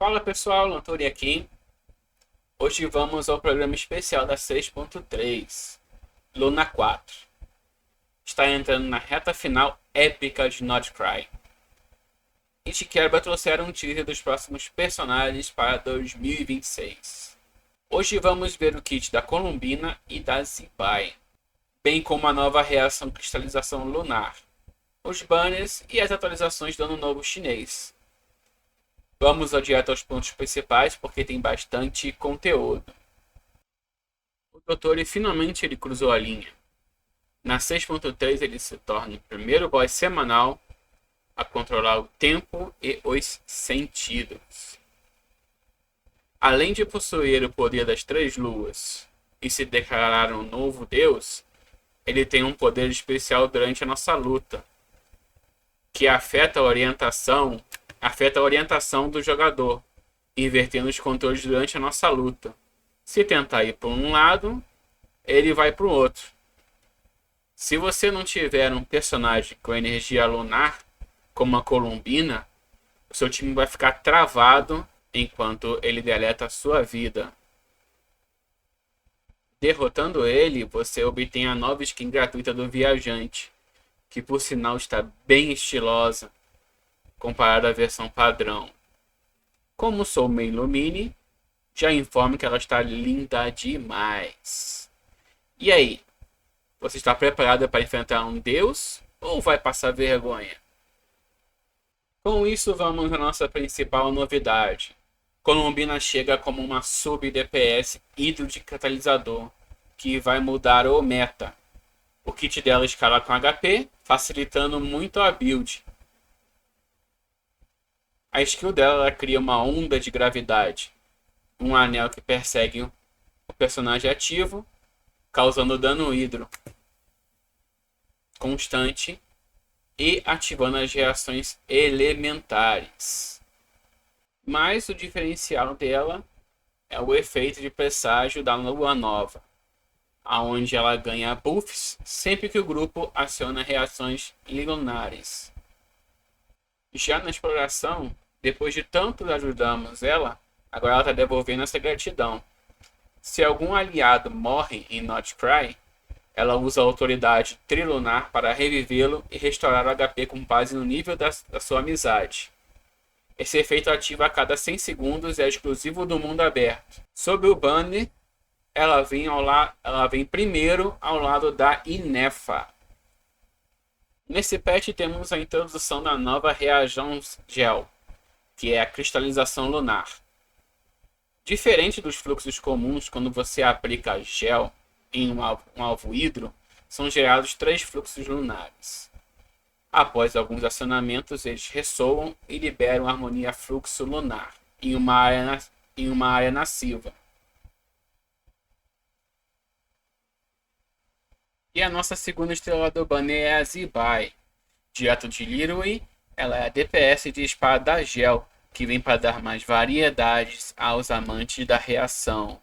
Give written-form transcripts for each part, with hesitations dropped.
Fala pessoal, Lantori aqui. Hoje vamos ao programa especial da 6.3, Luna 4. Está entrando na reta final épica de Not Cry. E de quebra trouxeram um teaser dos próximos personagens para 2026. Hoje vamos ver o kit da Columbina e da Zibai, bem como a nova reação cristalização lunar, os banners e as atualizações do ano novo chinês. Vamos direto aos pontos principais porque tem bastante conteúdo. O Doutor finalmente ele cruzou a linha. Na 6.3 ele se torna o primeiro boss semanal a controlar o tempo e os sentidos. Além de possuir o poder das três luas e se declarar um novo deus, ele tem um poder especial durante a nossa luta, que afeta a orientação do jogador, invertendo os controles durante a nossa luta. Se tentar ir para um lado, ele vai para o outro. Se você não tiver um personagem com energia lunar, como a Columbina, o seu time vai ficar travado enquanto ele deleta a sua vida. Derrotando ele, você obtém a nova skin gratuita do Viajante, que por sinal está bem estilosa comparada à versão padrão. Como sou main Lumine, já informo que ela está linda demais. E aí? Você está preparado para enfrentar um deus ou vai passar vergonha? Com isso, vamos à nossa principal novidade. Columbina chega como uma sub-DPS hidro de catalisador, que vai mudar o meta. O kit dela escala com HP, facilitando muito a build. A skill dela cria uma onda de gravidade, um anel que persegue o personagem ativo, causando dano hidro constante e ativando as reações elementares. Mas o diferencial dela é o efeito de presságio da lua nova, aonde ela ganha buffs sempre que o grupo aciona reações lunares. Já na exploração, depois de tanto ajudarmos ela, agora ela está devolvendo essa gratidão. Se algum aliado morre em Not Cry, ela usa a autoridade trilunar para revivê-lo e restaurar o HP com base no nível da sua amizade. Esse efeito ativa a cada 100 segundos e é exclusivo do mundo aberto. Sob o banner, ela vem primeiro ao lado da Inefa. Nesse patch temos a introdução da nova reação Gel, que é a cristalização lunar. Diferente dos fluxos comuns, quando você aplica gel em um alvo hidro, são gerados 3 fluxos lunares. Após alguns acionamentos, eles ressoam e liberam harmonia fluxo lunar em uma área massiva. E a nossa segunda estrela do banner é a Zibai. Direto de Lirui, ela é a DPS de espada gel, que vem para dar mais variedades aos amantes da reação.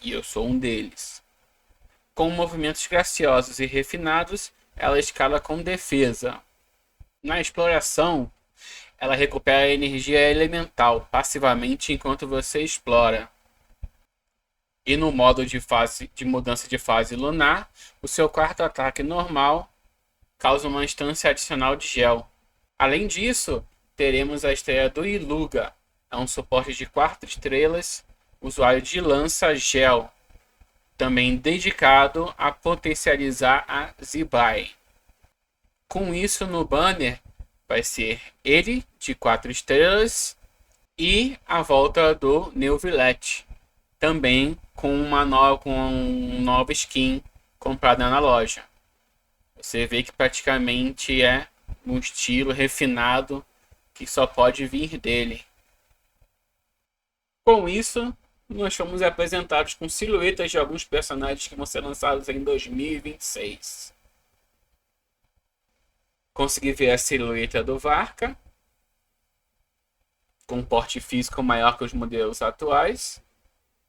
E eu sou um deles. Com movimentos graciosos e refinados, ela escala com defesa. Na exploração, ela recupera a energia elemental passivamente enquanto você explora. E no modo de mudança de fase lunar, o seu quarto ataque normal causa uma instância adicional de gel. Além disso, teremos a estrela do Iluga, é um suporte de 4 estrelas, usuário de lança gel, também dedicado a potencializar a Zibai. Com isso no banner vai ser ele de 4 estrelas e a volta do Neuvillette, também com uma nova skin comprada na loja. Você vê que praticamente é um estilo refinado que só pode vir dele. Com isso, nós fomos apresentados com silhuetas de alguns personagens que vão ser lançados em 2026. Consegui ver a silhueta do Varka, com um porte físico maior que os modelos atuais,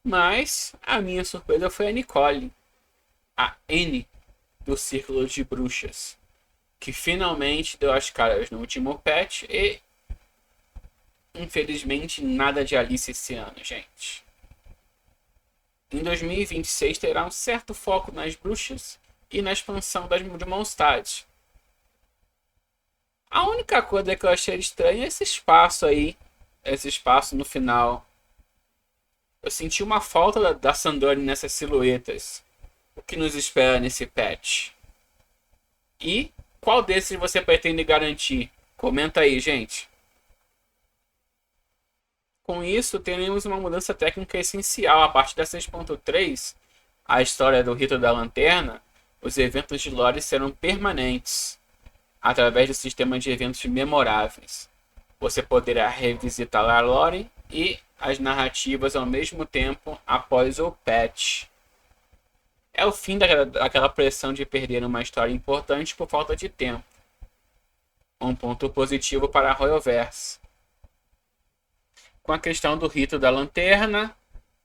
mas a minha surpresa foi a Nicole, a N do Círculo de Bruxas, que finalmente deu as caras no último patch e infelizmente, nada de Alice esse ano, gente. Em 2026 terá um certo foco nas bruxas e na expansão de Mondstadt. A única coisa que eu achei estranha é esse espaço aí. Esse espaço no final. Eu senti uma falta da Sandori nessas silhuetas. O que nos espera nesse patch? E qual desses você pretende garantir? Comenta aí, gente. Com isso, teremos uma mudança técnica essencial. A partir da 6.3, a história do Rito da Lanterna, os eventos de lore serão permanentes, através do sistema de eventos memoráveis. Você poderá revisitar a lore e as narrativas ao mesmo tempo após o patch. É o fim daquela pressão de perder uma história importante por falta de tempo. Um ponto positivo para a Royalverse. Com a questão do Rito da Lanterna,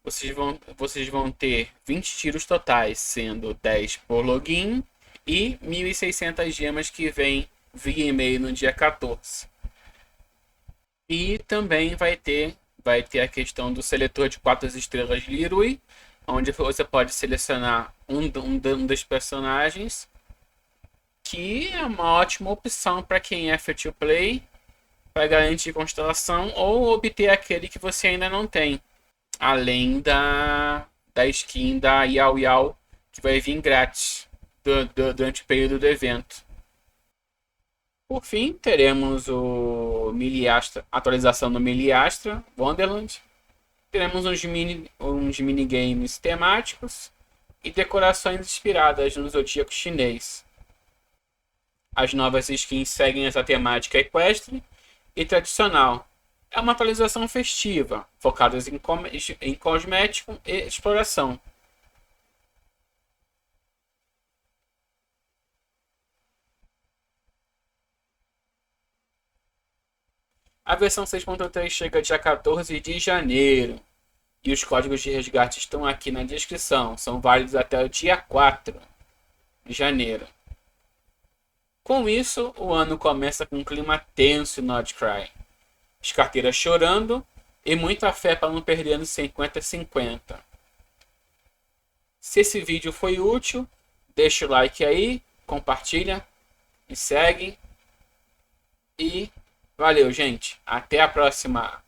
vocês vão ter 20 tiros totais, sendo 10 por login e 1.600 gemas que vem via e-mail no dia 14. E também vai ter a questão do seletor de 4 estrelas Lirui, onde você pode selecionar um dos personagens, que é uma ótima opção para quem é free to play, para garantir constelação ou obter aquele que você ainda não tem, além da skin da Yao Yao, que vai vir grátis durante o período do evento. Por fim, teremos o Miliastra, atualização do Miliastra Wonderland. Teremos uns minigames temáticos e decorações inspiradas no zodíaco chinês. As novas skins seguem essa temática equestre e tradicional. É uma atualização festiva, focada em cosmético e exploração. A versão 6.3 chega dia 14 de janeiro. E os códigos de resgate estão aqui na descrição. São válidos até o dia 4 de janeiro. Com isso, o ano começa com um clima tenso em Nordcry. As carteiras chorando e muita fé para não perder no 50-50. Se esse vídeo foi útil, deixa o like aí, compartilha, me segue. E valeu, gente. Até a próxima.